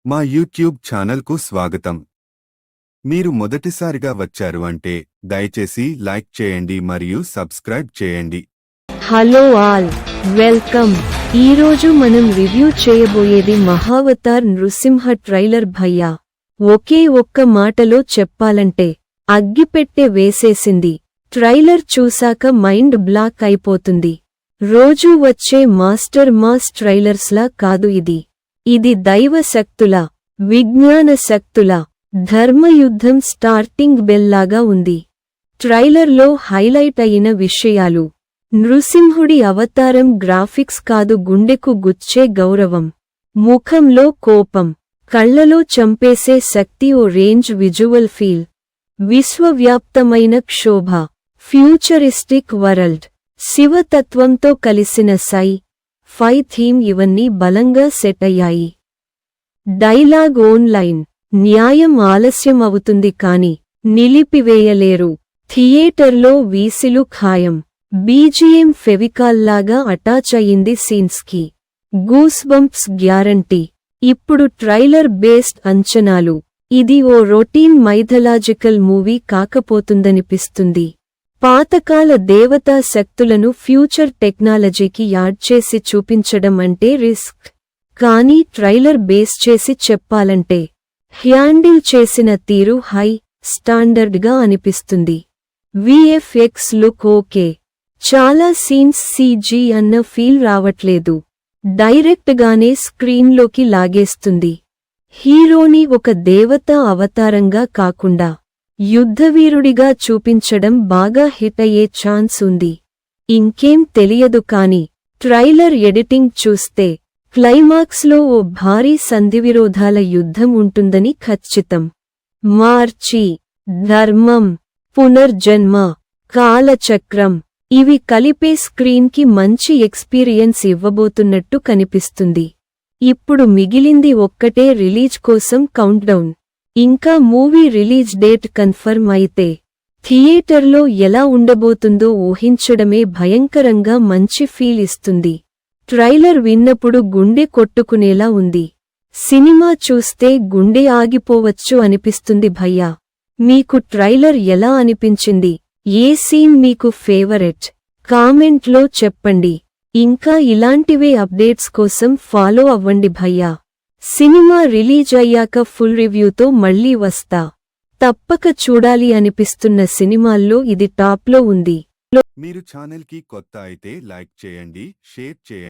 మా యూట్యూబ్ ఛానల్కు స్వాగతం. మీరు మొదటిసారిగా వచ్చారు అంటే దయచేసి లైక్ చేయండి మరియు సబ్స్క్రైబ్ చేయండి. Hello all, welcome. ఈరోజు మనం రివ్యూ చేయబోయేది మహావతార్ నృసింహ ట్రైలర్ భయ్యా. ఒకే ఒక్క మాటలో చెప్పాలంటే అగ్గిపెట్టె వేసేసింది. ట్రైలర్ చూసాక మైండ్ బ్లాక్ అయిపోతుంది. రోజూ వచ్చే మాస్టర్ మాస్ ట్రైలర్స్లా కాదు ఇది దైవ శక్తుల, విజ్ఞాన శక్తుల, ధర్మయుద్ధం స్టార్టింగ్ బెల్లాగా ఉంది. ట్రైలర్లో హైలైట్ అయిన విషయాలు: నృసింహుడి అవతారం గ్రాఫిక్స్ కాదు, గుండెకు గుచ్చే గౌరవం, ముఖంలో కోపం, కళ్లలో చంపేసే శక్తి, ఓ రేంజ్ విజువల్ ఫీల్, విశ్వవ్యాప్తమైన క్షోభ, ఫ్యూచరిస్టిక్ వరల్డ్, శివతత్వంతో కలిసిన ఫై థీమ్ ఇవన్నీ బలంగా సెట్ అయ్యాయి. డైలాగ్ ఓన్లైన్: న్యాయం ఆలస్యం అవుతుంది కాని నిలిపివేయలేరు. థియేటర్లో వీసిలు ఖాయం. బీజీఎం ఫెవికాల్లాగా అటాచ్ అయింది సీన్స్కి. Goosebumps guarantee. ఇప్పుడు ట్రైలర్ బేస్డ్ అంచనాలు: ఇది ఓ రొటీన్ మైథలాజికల్ మూవీ కాకపోతుందనిపిస్తుంది. పాతకాల దేవతా శక్తులను ఫ్యూచర్ టెక్నాలజీకి యాడ్ చేసి చూపించడం అంటే రిస్క్. కానీ ట్రైలర్ బేస్ చేసి చెప్పాలంటే హ్యాండిల్ చేసిన తీరు హై స్టాండర్డ్గా అనిపిస్తుంది. VFX look okay. చాలా సీన్స్ సీజీ అన్న ఫీల్ రావట్లేదు. డైరెక్ట్గానే స్క్రీన్లోకి లాగేస్తుంది. హీరోని ఒక దేవతా అవతారంగా కాకుండా యుద్ధవీరుడిగా చూపించడం బాగా హిట్ అయ్యే ఛాన్స్ ఉంది. ఇంకేం తెలియదు కాని ట్రైలర్ ఎడిటింగ్ చూస్తే క్లైమాక్స్లో ఓ భారీ సంధివిరోధాల యుద్ధం ఉంటుందని ఖచ్చితం. మార్చి, ధర్మం, పునర్జన్మ, కాలచక్రం ఇవి కలిపే స్క్రీన్కి మంచి ఎక్స్పీరియన్స్ ఇవ్వబోతున్నట్టు కనిపిస్తుంది. ఇప్పుడు మిగిలింది ఒక్కటే రిలీజ్ కోసం కౌంట్డౌన్. ఇంకా మూవీ రిలీజ్ డేట్ కన్ఫర్మ్ అయితే థియేటర్లో ఎలా ఉండబోతుందో ఊహించడమే భయంకరంగా మంచి ఫీల్ ఇస్తుంది. ట్రైలర్ విన్నప్పుడు గుండె కొట్టుకునేలా ఉంది. సినిమా చూస్తే గుండె ఆగిపోవచ్చు అనిపిస్తుంది భయ్యా. మీకు ట్రైలర్ ఎలా అనిపించింది? ఏ సీన్ మీకు ఫేవరెట్? కామెంట్లో చెప్పండి. ఇంకా ఇలాంటివే అప్డేట్స్ కోసం ఫాలో అవ్వండి భయ్యా. సినిమా రిలీజ్ అయ్యాక ఫుల్ రివ్యూతో మళ్ళీ వస్తా. తప్పక చూడాలి అనిపిస్తున్న సినిమాల్లో ఇది టాప్లో ఉంది. మీరు ఛానల్కి కొత్త అయితే లైక్ చేయండి, షేర్ చేయండి.